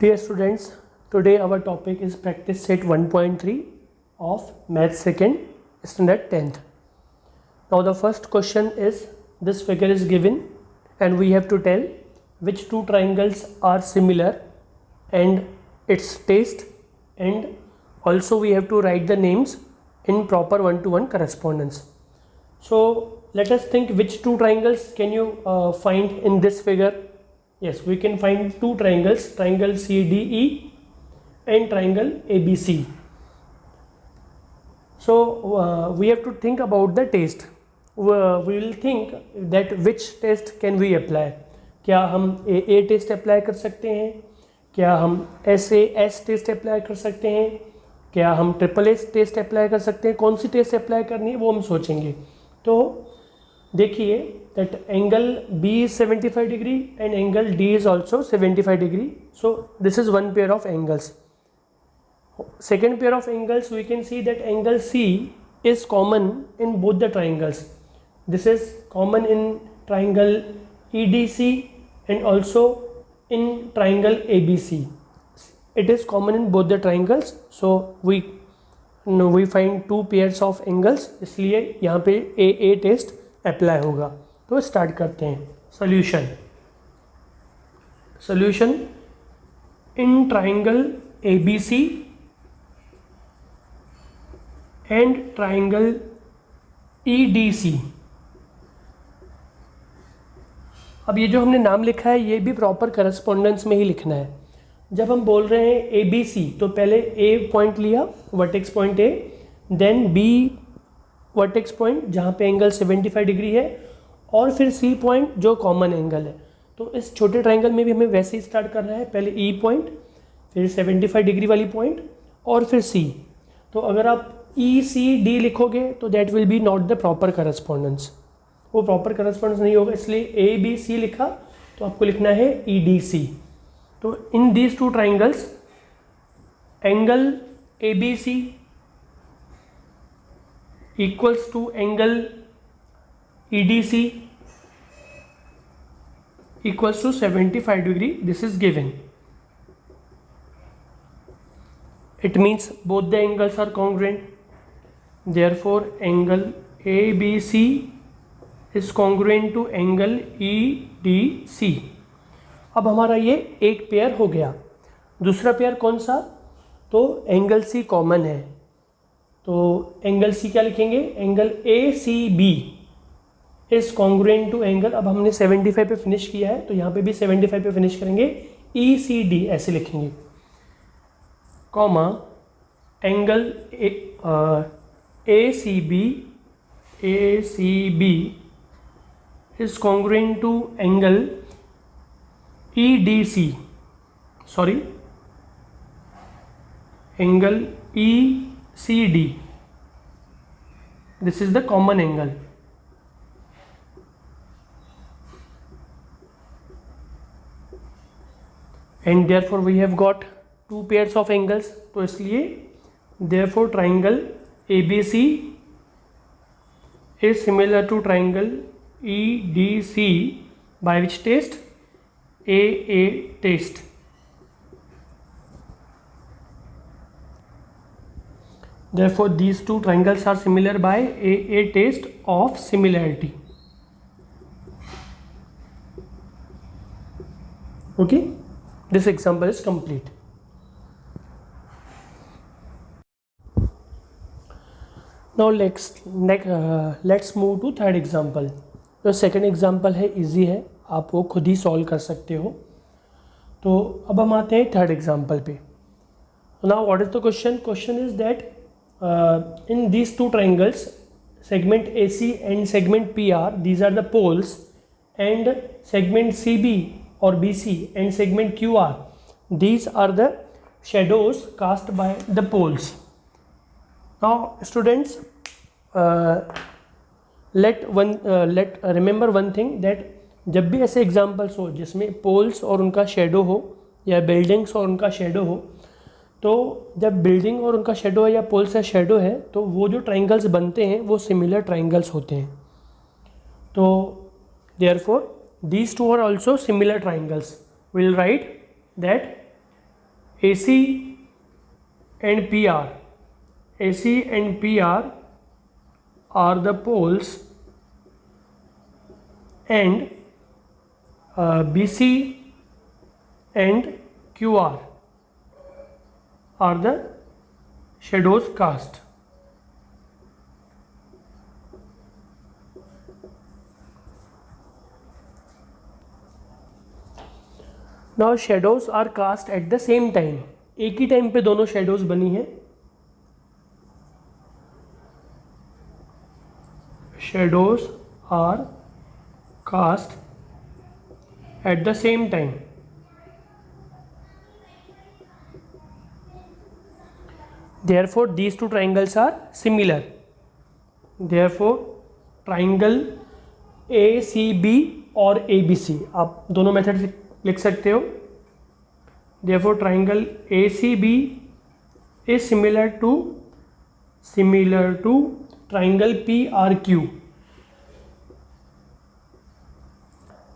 Dear students, today our topic is practice set 1.3 of Math 2nd Standard 10th. Now the first question is, this figure is given and we have to tell which two triangles are similar and its taste, and also we have to write the names in proper one-to-one correspondence. So let us think, which two triangles can you find in this figure? Yes, we can find two triangles, triangle CDE and triangle ABC. So we have to think about the taste. We will think that which test can we apply. क्या हम AA test apply कर सकते हैं, क्या हम SAS test apply कर सकते हैं, क्या हम SSS टेस्ट अप्लाई कर सकते हैं, कौन सी टेस्ट अप्लाई करनी है वो हम सोचेंगे. तो देखिए that angle B is 75 degree and angle D is also 75 degree. So this is one pair of angles. Second pair of angles, we can see that angle C is common in both the triangles. This is common in triangle EDC and also in triangle ABC. It is common in both the triangles. So we find two pairs of angles, इसलिए यहाँ पे AA test apply होगा. तो start करते हैं. Solution in triangle ABC and triangle EDC. अब ये जो हमने नाम लिखा है ये भी प्रॉपर करस्पॉन्डेंस में ही लिखना है. जब हम बोल रहे हैं ABC तो पहले A पॉइंट लिया, vertex point A, then B vertex point जहाँ पे एंगल 75 डिग्री है, और फिर C पॉइंट जो कॉमन एंगल है. तो इस छोटे ट्राइंगल में भी हमें वैसे ही स्टार्ट करना है, पहले E पॉइंट, फिर 75 डिग्री वाली पॉइंट और फिर C. तो अगर आप ECD लिखोगे तो that will be not the proper correspondence, वो प्रॉपर करस्पॉन्डेंस नहीं होगा. इसलिए ABC लिखा तो आपको लिखना है EDC. तो in these two triangles angle ABC equals to angle EDC equals to 75 degree. This is given. It means both the angles are congruent. Therefore angle ABC is congruent to angle EDC. अब हमारा ये एक pair हो गया. दूसरा pair कौन सा? तो एंगल C कॉमन है, तो एंगल C क्या लिखेंगे? Angle ACB is congruent to angle, अब हमने 75 पे फिनिश किया है तो यहाँ पे भी 75 पे फिनिश करेंगे, ECD ऐसे लिखेंगे, comma angle ACB is congruent to angle EDC, sorry angle ECD. This is the common angle. And therefore we have got two pairs of angles. तो इसलिए therefore triangle ABC is similar to triangle EDC by which test? AA test. Therefore these two triangles are similar by AA test of similarity. Okay, this example is complete. Now let's move to third example. तो second example है, easy है, आप वो खुद ही solve कर सकते हो. तो अब हम आते हैं थर्ड एग्जाम्पल पे. Now what is the question? Question is that in these two triangles, segment AC and segment PR, these are the poles, and segment CB or BC and segment QR, these are the shadows cast by the poles. Now students, remember one thing, that जब भी ऐसे examples हो जिसमें poles और उनका shadow हो या buildings और उनका शेडो हो, तो जब बिल्डिंग और उनका शेडो है या पोल से शेडो है तो वो जो ट्राइंगल्स बनते हैं वो सिमिलर ट्राइंगल्स होते हैं. तो therefore these two are also similar triangles. We will write that AC and PR. AC and PR are the poles, and BC and QR are the shadows cast. Now shadows are cast at the same time. एक ही time पे दोनों shadows बनी हैं. Shadows are cast at the same time. Therefore these two triangles are similar. Therefore triangle ACB और ABC, आप दोनों method से लिख सकते हो. Therefore triangle ACB is similar to triangle PRQ.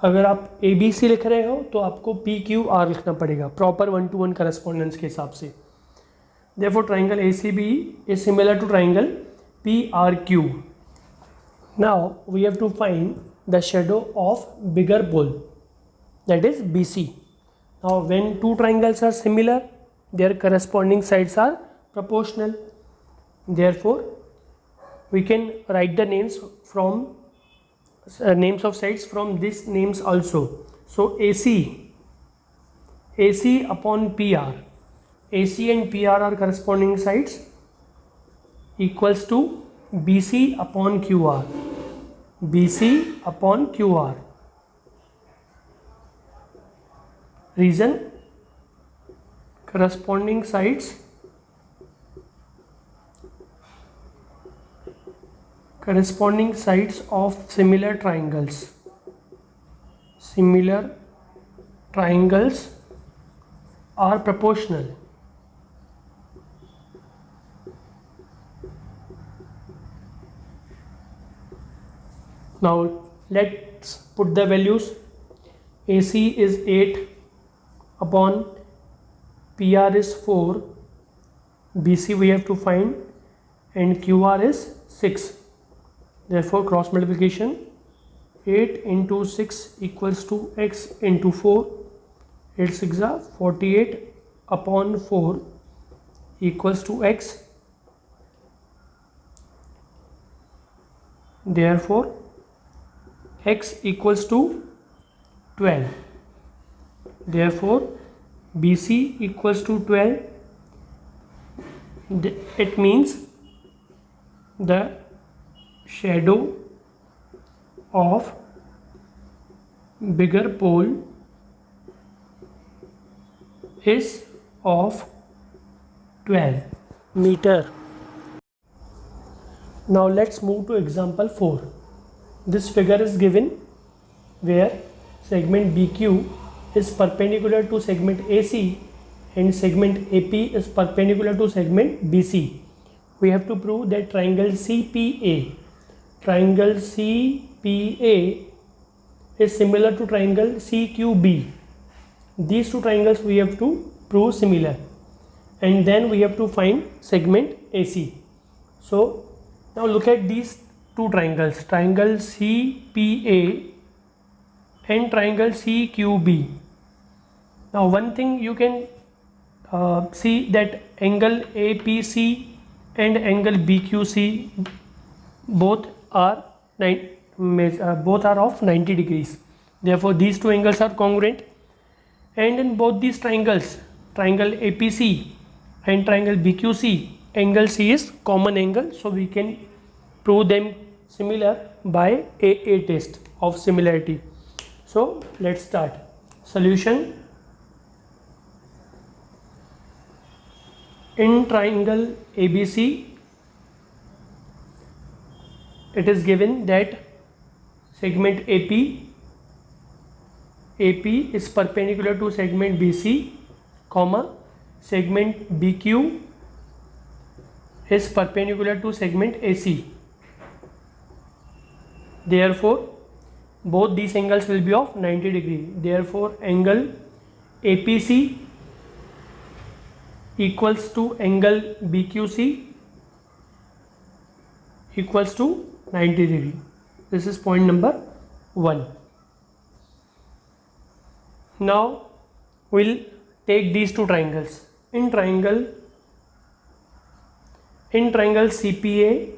अगर आप ABC लिख रहे हो तो आपको PQR लिखना पड़ेगा प्रॉपर 1-to-1 करस्पॉन्डेंस के हिसाब से. Therefore triangle ACB is similar to triangle PRQ. Now we have to find the shadow of bigger pole, that is BC. Now when two triangles are similar, their corresponding sides are proportional. Therefore we can write the names of sides from these names also. So AC upon PR, AC and PR are corresponding sides, equals to BC upon QR. BC upon QR. Reason: corresponding sides of similar triangles are proportional. Now let's put the values. AC is 8 upon PR is 4, BC we have to find, and QR is 6. Therefore cross multiplication, 8 into 6 equals to x into 4. 8 6 are 48 upon 4 equals to x. Therefore x equals to 12. Therefore BC equals to 12. It means the shadow of bigger pole is of 12 meter. Now let's move to example 4. This figure is given where segment BQ is perpendicular to segment AC and segment AP is perpendicular to segment BC. We have to prove that triangle CPA is similar to triangle CQB. These two triangles we have to prove similar, and then we have to find segment AC. So now look at these two triangles, triangle CPA and triangle CQB. Now one thing you can see that angle APC and angle BQC both are of 90 degrees. Therefore these two angles are congruent, and in both these triangles, triangle APC and triangle BQC, angle C is common angle, so we can prove them similar by AA test of similarity. So let's start. Solution. In triangle ABC, it is given that segment AP is perpendicular to segment BC, comma, segment BQ is perpendicular to segment AC. Therefore both these angles will be of 90 degree. Therefore angle APC equals to angle BQC equals to 90 degree. This is point number 1. Now we'll take these two triangles. In triangle CPA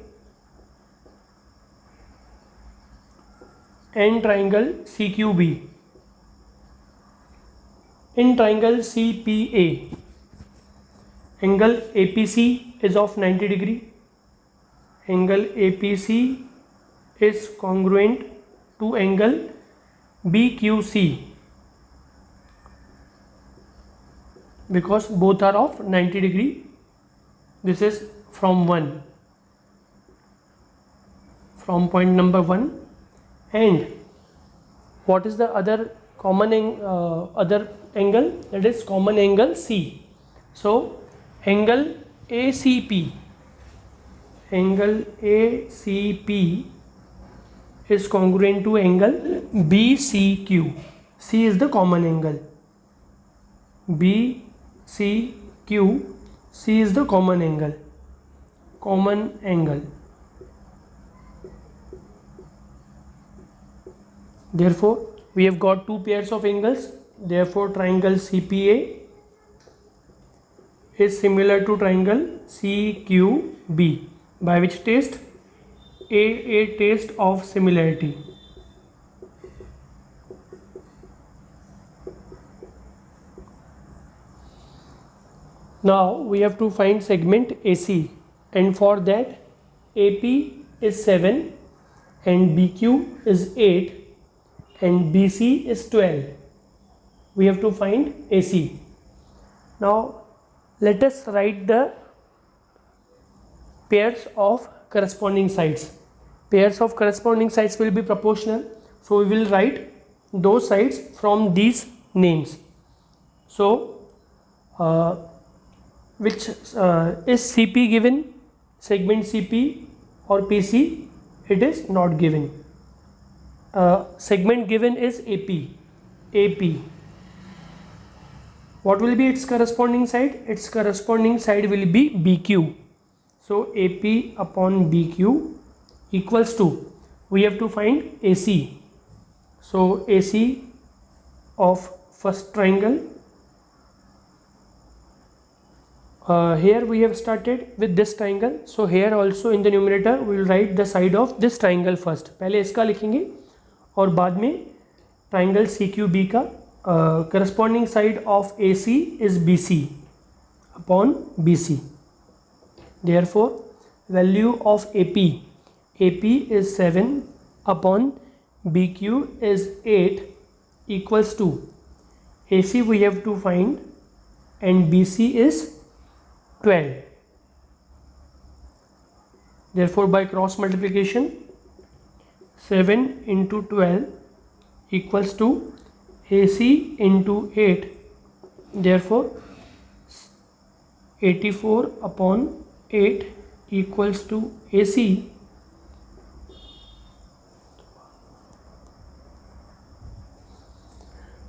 and triangle CQB. In triangle CPA, angle APC is of 90 degree. Angle APC is congruent to angle BQC because both are of 90 degree. This is from point number 1. And what is the other common other angle? That is common angle C. So angle ACP is congruent to angle BCQ. C is the common angle. BCQ, C is the common angle. Therefore, we have got two pairs of angles. Therefore, triangle CPA is similar to triangle CQB. By which test? A test of similarity. Now we have to find segment AC, and for that AP is 7 and BQ is 8 and BC is 12. We have to find AC. Now let us write the pairs of corresponding sides. Pairs of corresponding sides will be proportional, so we will write those sides from these names. So which is CP given, segment CP or PC? It is not given. Segment given is AP. What will be its corresponding side? Its corresponding side will be BQ. So AP upon BQ equals to, we have to find AC. So AC of first triangle. Here we have started with this triangle. So here also in the numerator we will write the side of this triangle first. पहले इसका लिखेंगे और बाद में triangle CQB का corresponding side of AC is BC upon BC. Therefore, value of AP is 7 upon BQ is 8 equals to, AC we have to find and BC is 12. Therefore, by cross multiplication, 7 into 12 equals to AC into 8. Therefore, 84 upon 8 equals to AC.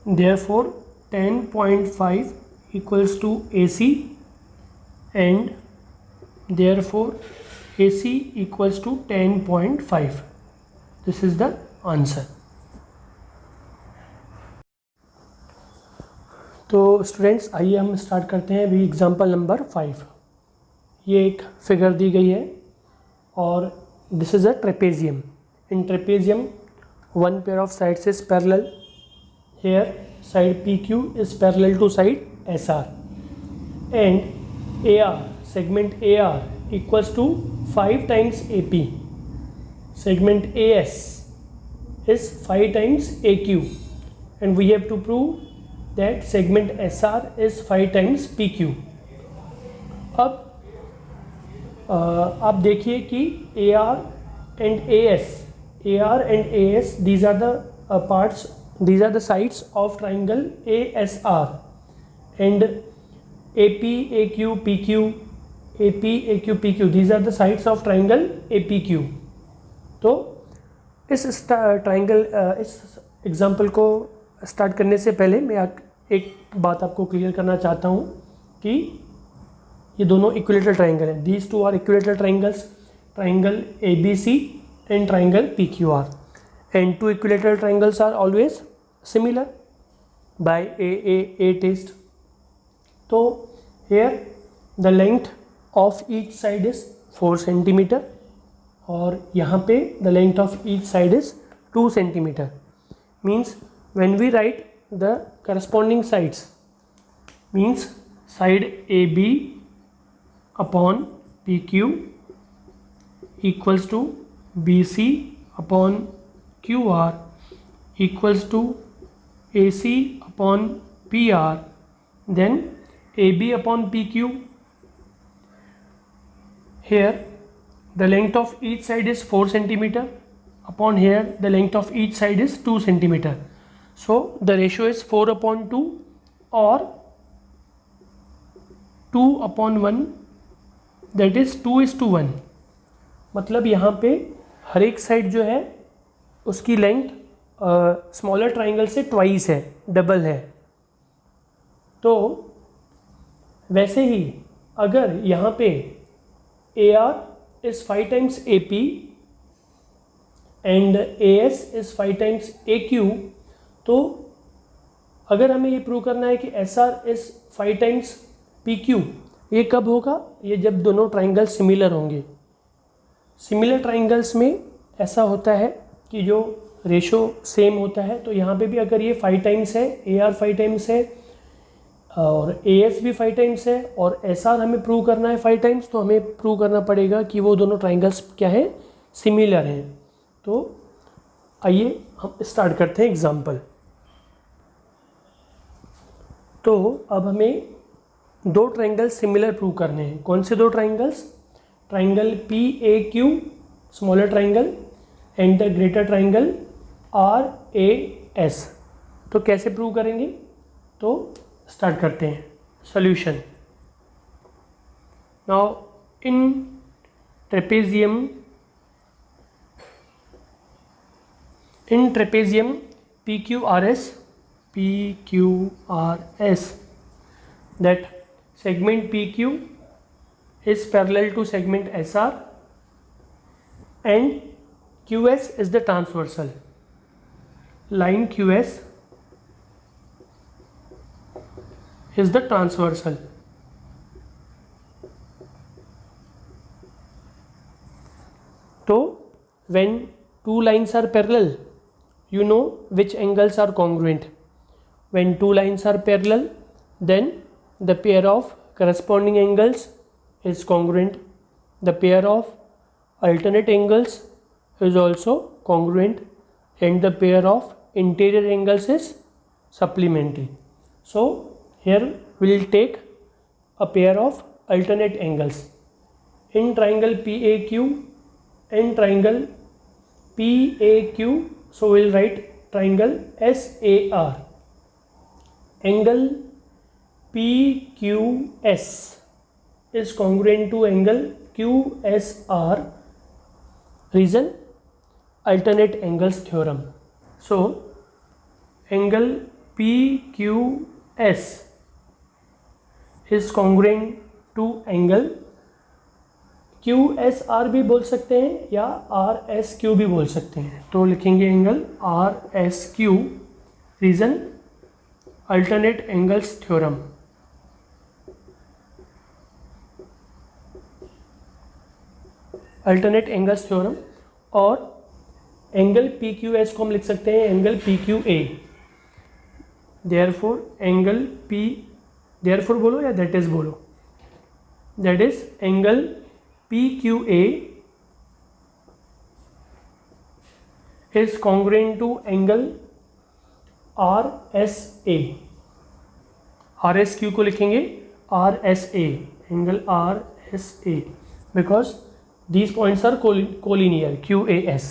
Therefore, 10.5 equals to AC, and therefore AC equals to 10.5. This is the answer. तो students आइए हम start करते हैं अभी example number 5. ये एक figure दी गई है और this is a trapezium. In trapezium one pair of sides is parallel. Here side PQ is parallel to side SR, and AR, segment AR equals to 5 times AP. Segment AS is 5 times AQ, and we have to prove that segment SR is 5 times PQ. अब आप देखिए कि AR and AS, these are the parts, these are the sides of triangle ASR, and AP, AQ, PQ, these are the sides of triangle APQ. तो इस triangle इस example को start करने से पहले मैं एक बात आपको क्लियर करना चाहता हूँ कि ये दोनों इक्विलेटरल ट्राइंगल हैं, these two are equilateral triangles, triangle ABC and triangle PQR, and two equilateral triangles are always similar by A test. तो here the length of each side is 4 centimetre और यहाँ पे the length of each side is 2 centimetre. Means when we write the corresponding sides, means side AB upon PQ equals to BC upon QR equals to AC upon PR, then AB upon PQ. Here the length of each side is 4 centimeter, upon here the length of each side is 2 centimeter. So the ratio is 4 upon 2 or 2 upon 1, that is 2:1. मतलब यहाँ पे हर एक side जो है उसकी length smaller triangle से twice है, double है. तो वैसे ही अगर यहाँ पे AR is 5 times AP and AS is 5 times AQ, तो अगर हमें ये प्रूव करना है कि SR is 5 times PQ, ये कब होगा? ये जब दोनों ट्राइंगल सिमिलर होंगे. सिमिलर ट्राइंगल्स में ऐसा होता है कि जो रेशो सेम होता है. तो यहाँ पे भी अगर ये 5 टाइम्स है, AR 5 टाइम्स है और AS भी 5 टाइम्स है और SR हमें प्रूव करना है 5 टाइम्स, तो हमें प्रूव करना पड़ेगा कि वो दोनों ट्राइंगल्स क्या है, सिमिलर हैं. तो आइए हम स्टार्ट करते हैं एग्जाम्पल. तो अब हमें दो ट्राइंगल सिमिलर प्रूव करने हैं. कौन से दो triangles? Triangle PAQ smaller triangle and the greater triangle RAS. तो कैसे प्रूव करेंगे? तो स्टार्ट करते हैं. Solution. Now in trapezium PQRS that segment PQ is parallel to segment SR and QS is the transversal. Line QS is the transversal. So when two lines are parallel, you know which angles are congruent. When two lines are parallel, then the pair of corresponding angles is congruent. The pair of alternate angles is also congruent and the pair of interior angles is supplementary. So here we will take a pair of alternate angles. In triangle PAQ and triangle PAQ, so we will write triangle SAR. Angle PQS is congruent to angle QSR. Reason? Alternate angles theorem. So angle PQS is congruent to angle QSR भी बोल सकते हैं या RSQ भी बोल सकते हैं. तो लिखेंगे angle RSQ. Reason? Alternate angles theorem. Alternate angles theorem. और एंगल PQS को हम लिख सकते हैं angle PQA. Therefore angle P, therefore बोलो या दैट इज बोलो, that is angle PQA is congruent to angle RSA. RSQ को लिखेंगे RSA, angle RSA, because these points are collinear. QAS,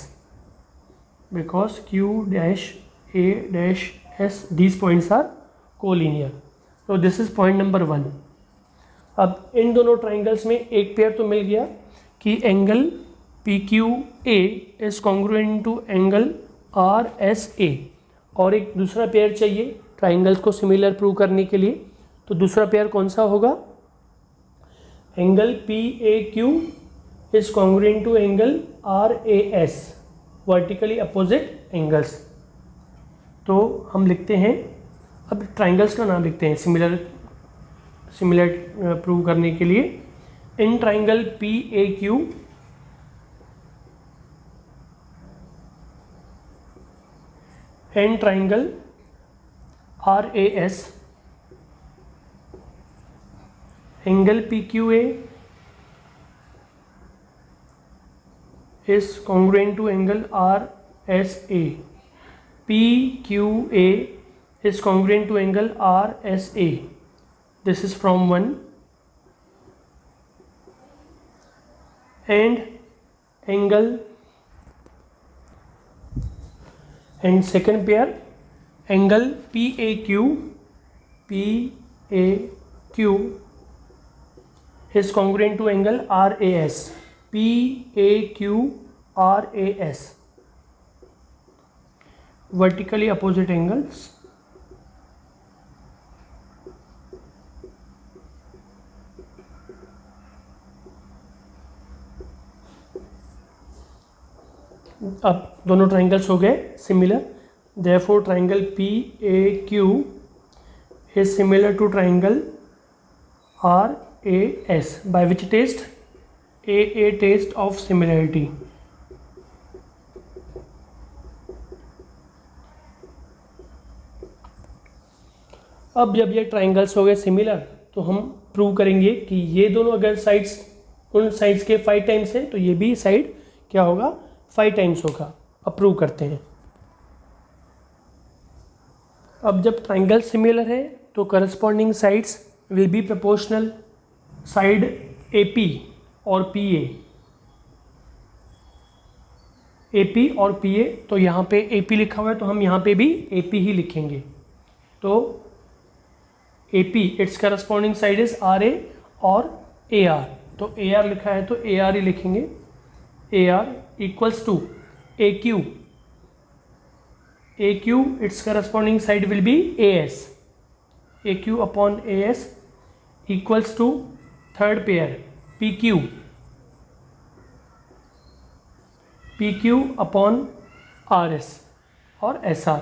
because Q dash A dash S, these points are collinear. So this is point number 1. अब इन दोनों triangles में एक pair तो मिल गया कि angle PQA is congruent to angle RSA, और एक दूसरा पेयर चाहिए ट्राइंगल्स को सिमिलर प्रूव करने के लिए. तो दूसरा पेयर कौन सा होगा? Angle P A Q is congruent to angle R A S, vertically opposite angles. तो हम लिखते हैं, अब ट्राइंगल्स का नाम लिखते हैं सिमिलर प्रूव करने के लिए। In triangle P A Q and triangle R A S, angle P Q A is congruent to angle RSA. PQA is congruent to angle RSA. This is from one. And angle, and second pair, angle PAQ is congruent to angle RAS. PAQRAS, vertically opposite angles। अब दोनों triangles हो गए similar, therefore triangle PAQ is similar to triangle RAS by which test? A test of similarity। अब जब ये triangles हो गए similar तो हम प्रूव करेंगे कि ये दोनों अगर साइड्स उन साइड्स के 5 टाइम्स है तो ये भी साइड क्या होगा, 5 टाइम्स होगा। अब प्रूव करते हैं। अब जब ट्राइंगल सिमिलर है तो corresponding sides will be proportional. Side AP और PA, AP और PA, तो यहाँ पे AP लिखा हुआ है तो हम यहाँ पे भी AP ही लिखेंगे। तो AP it's corresponding side is RA और AR, तो AR लिखा है तो AR ही लिखेंगे। AR equals to AQ, it's corresponding side will be AS, AQ upon AS equals to third pair PQ upon RS और SR।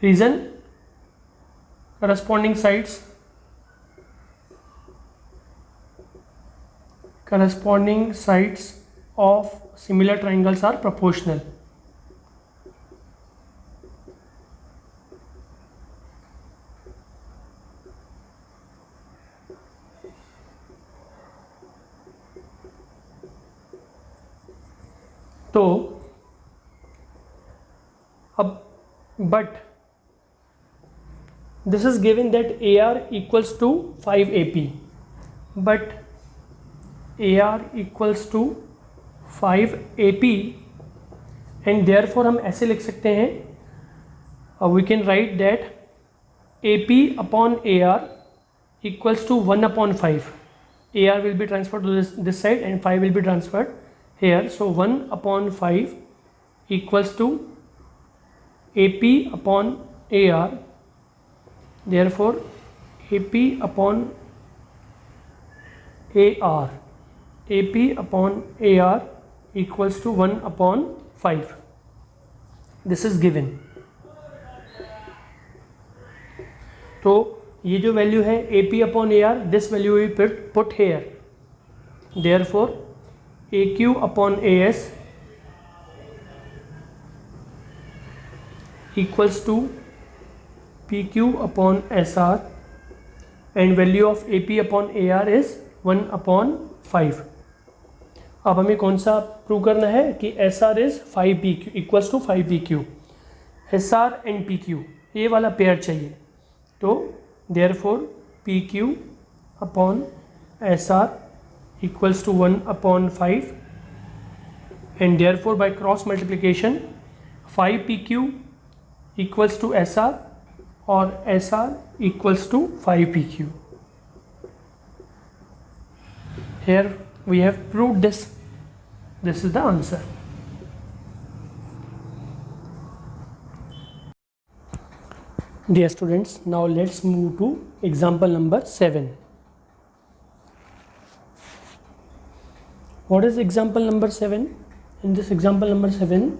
Reason, corresponding sides of similar triangles are proportional. तो अब but this is given that AR equals to 5AP, but AR equals to 5AP and therefore हम ऐसे लिख सकते हैं, we can write that AP upon AR equals to 1/5। AR will be transferred to this side and 5 will be transferred here, so 1/5 equals to AP upon AR, therefore AP upon AR equals to 1/5, this is given। तो ये जो value है AP upon AR, this value we put here, therefore AQ upon AS equals to PQ upon SR and value of AP upon AR is 1/5। अब हमें कौन सा prove करना है कि SR is 5PQ equals to 5PQ, SR and PQ ये वाला pair चाहिए। तो therefore PQ upon SR equals to 1/5 and therefore by cross multiplication 5PQ equals to SR और SR equals to 5PQ। Here we have proved this. This is the answer. Dear students, now let's move to example number 7. What is example number 7? In this example number 7,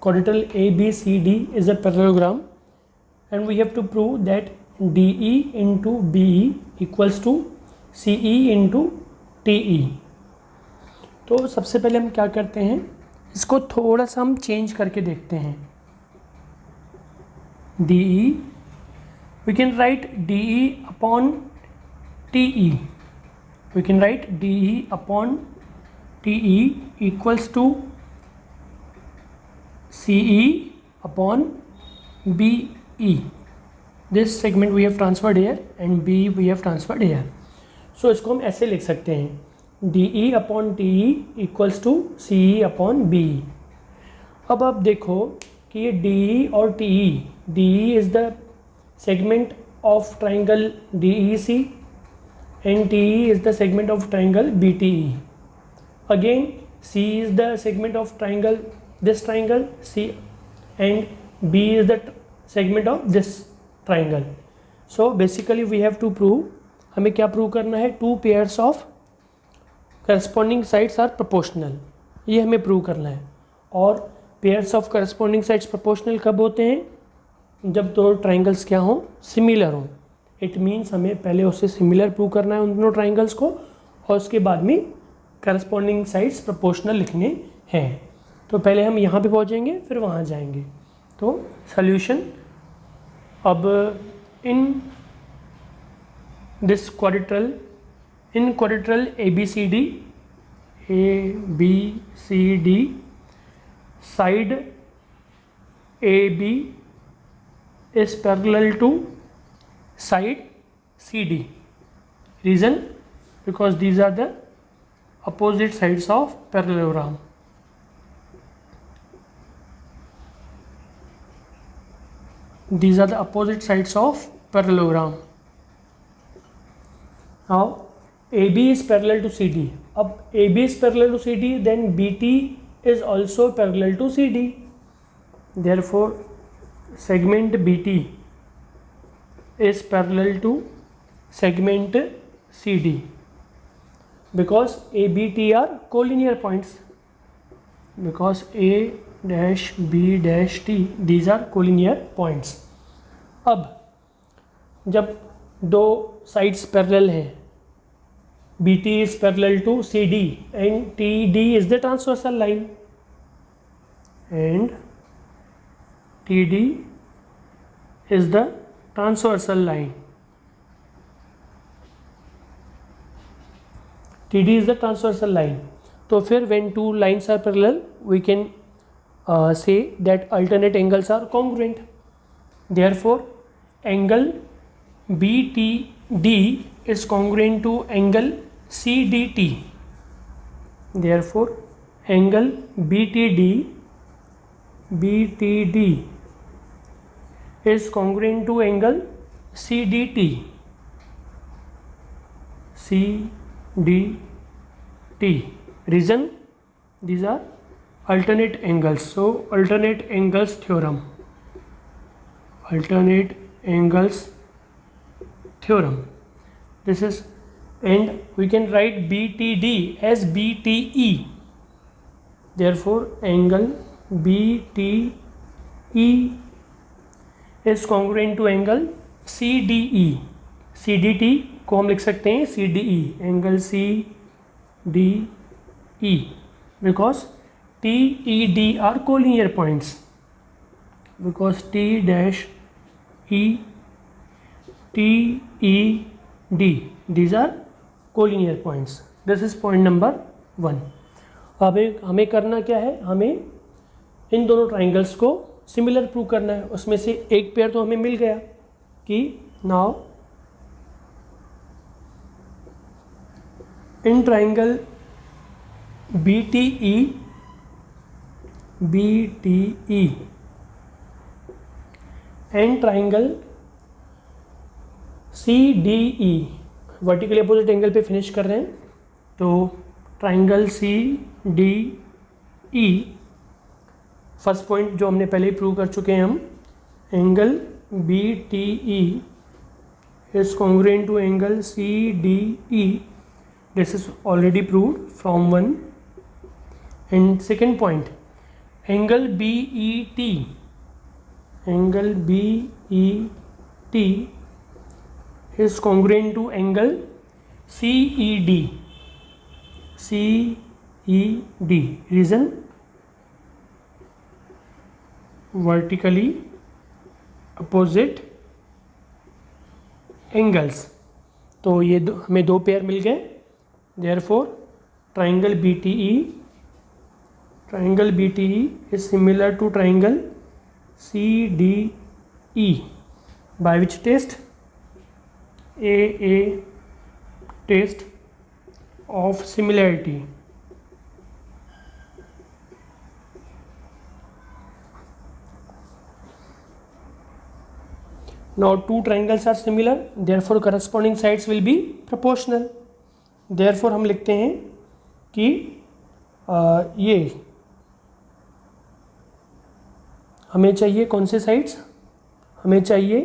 quadrilateral ABCD is a parallelogram and we have to prove that DE into BE equals to CE into TE. तो सबसे पहले हम क्या करते हैं, इसको थोड़ा सा हम चेंज करके देखते हैं. DE, we can write DE upon TE. We can write DE upon TE equals to CE upon BE. This segment we have transferred here and B we have transferred here. So इसको हम ऐसे लिख सकते हैं, DE upon TE equals to CE upon BE. अब आप देखो कि ये DE और TE, DE is the segment of triangle DEC and TE is the segment of triangle BTE. Again, C is the segment of triangle, this triangle C, and B is the segment of this triangle. So basically we have to prove, हमें क्या prove करना है, two pairs of corresponding sides are proportional, ये हमें prove करना है. और pairs of corresponding sides proportional कब होते हैं, जब दो ट्राइंगल्स क्या हों, सिमिलर हों. इट मीन्स हमें पहले उससे सिमिलर प्रूव करना है उन दोनों ट्राइंगल्स को और उसके बाद में करस्पॉन्डिंग साइड्स प्रोपोर्शनल लिखने हैं. तो पहले हम यहाँ पे पहुँचेंगे फिर वहाँ जाएंगे. तो सॉल्यूशन, अब in this quadrilateral, in quadrilateral ABCD side AB is parallel to side CD. Reason, because these are the opposite sides of parallelogram. These are the opposite sides of parallelogram. Now AB is parallel to CD. अब AB is parallel to CD, then BT is also parallel to CD. Therefore segment BT is parallel to segment CD because ABT are collinear points, because A dash B dash T, these are collinear points. अब जब दो sides parallel हैं, BT is parallel to CD and TD is the transversal line and TD is the transversal line. TD is the transversal line. तो फिर when two lines are parallel, we can say that alternate angles are congruent. Therefore, angle BTD is congruent to angle CDT. Therefore, angle BTD is congruent to angle CDT. Reason, these are alternate angles. So alternate angles theorem. Alternate angles theorem. This is, and we can write BTD as BTE. Therefore, angle BTE is congruent to angle CDE. CDT को हम लिख सकते हैं CDE, angle CDE, because TED are collinear points, because T dash E TED, these are collinear points. This is point number 1. अब हमें करना क्या है, हमें इन दोनों ट्राइंगल्स को सिमिलर प्रूव करना है. उसमें से एक पेयर तो हमें मिल गया कि now in triangle BTE and triangle CDE, vertically opposite angle पे फिनिश कर रहे हैं. तो ट्राइंगल CDE, फर्स्ट पॉइंट जो हमने पहले ही प्रूव कर चुके हैं हम, angle BTE is congruent to angle CDE. This is already proved from 1. And second point, angle BET is congruent to angle CED. Reason, vertically opposite angles. तो ये हमें दो पेयर मिल गए. Therefore triangle BTE is similar to triangle CDE by which test? A test of similarity. Now two triangles are similar, therefore corresponding sides will be proportional. Therefore हम लिखते हैं कि ये हमें चाहिए कौन से साइड्स, हमें चाहिए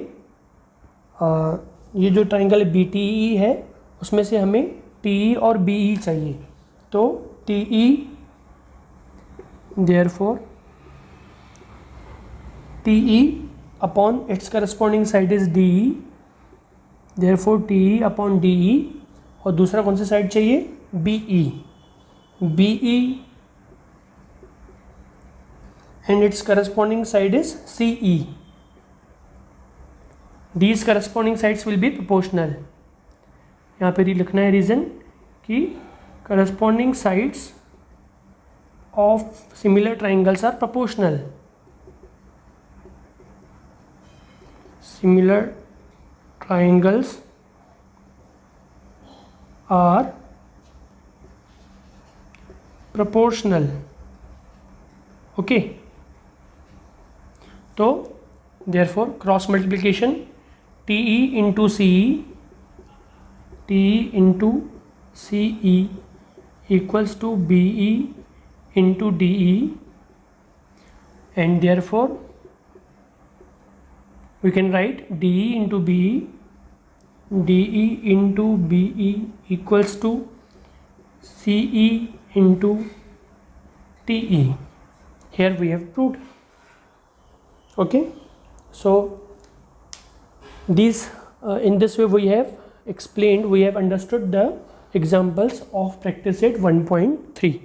ये जो ट्राइंगल BTE है उसमें से हमें TE और BE चाहिए. तो TE, therefore TE upon its corresponding side is DE, therefore TE upon DE. और दूसरा कौन सा साइड चाहिए? BE and its corresponding side is CE. These corresponding sides will be proportional. यहाँ पे लिखना है रीज़न कि corresponding sides of similar triangles are proportional. Similar triangles are proportional. Okay. तो therefore cross multiplication TE into CE equals to BE into DE, and therefore we can write DE into BE equals to CE into TE. Here we have proved. Okay, so these in this way we have explained, we have understood the examples of practice set 1.3.